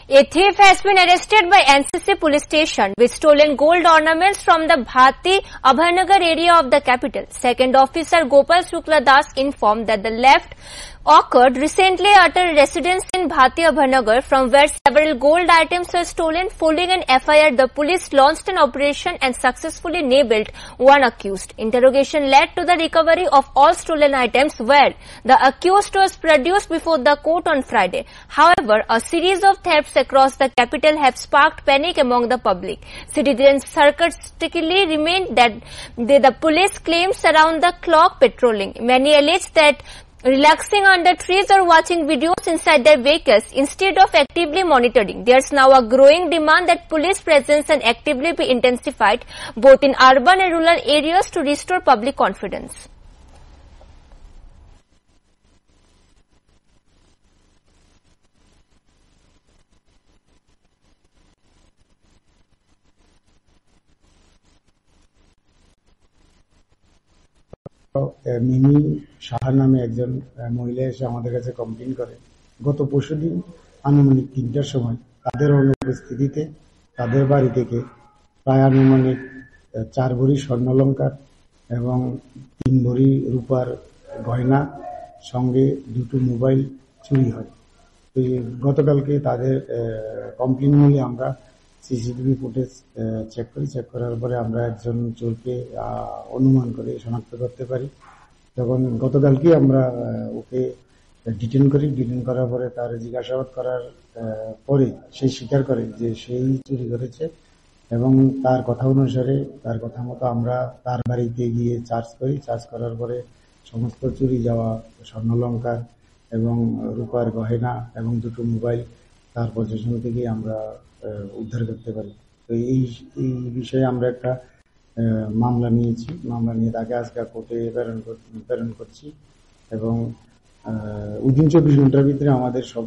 A thief has been arrested by NCC police station with stolen gold ornaments from the Bhati Abhayanagar area of the capital. Second officer Gopal Shukla Das informed that the theft occurred recently at a residence in Bhati Abhayanagar from where several gold items were stolen. Following an FIR, the police launched an operation and successfully nailed one accused. Interrogation led to the recovery of all stolen items where the accused was produced before the court on Friday. However, a series of thefts across the capital have sparked panic among the public. Citizens sarcastically remained that the police claims around the clock patrolling. Many allege that relaxing under trees or watching videos inside their vehicles instead of actively monitoring. There's now a growing demand that police presence and actively be intensified both in urban and rural areas to restore public confidence. মিমি সাহা নামে একজন মহিলা এসে আমাদের কাছে complain করে গত পরশুদিন আনুমানিক ৩টার সময় তাদের অনুপস্থিতিতে তাদের বাড়ি থেকে প্রায় আনুমানিক ৪ ভরি স্বর্ণালংকার এবং ৩ ভরি রূপার গয়না সঙ্গে 2টো মোবাইল চুরি হয়। তো গতকালকে তাদের কমপ্লেইন নিয়ে আমরা সিসিটিভি ফুটেজ চেক করার পরে আমরা একজন চোরকে অনুমান করে শনাক্ত করতে পারি। তখন গতকালকে আমরা ওকে ডিটেন করার পরে তার জিজ্ঞাসাবাদ করার পরে সে স্বীকার করে যে সেই চুরি করেছে এবং তার কথা অনুসারে তার কথা মতো আমরা তার বাড়িতে গিয়ে চার্জ করার পরে সমস্ত চুরি যাওয়া স্বর্ণালংকার এবং রূপার গয়না এবং 2টো মোবাইল তার পজিশন থেকে আমরা উদ্ধার করতে পারি। তো এই বিষয়ে আমরা একটা মামলা নিয়েছি। মামলা নিয়ে তাকে আজকে কোর্টে প্রেরণ করছি এবং উইদিন 24 ঘন্টার ভিতরে আমাদের সব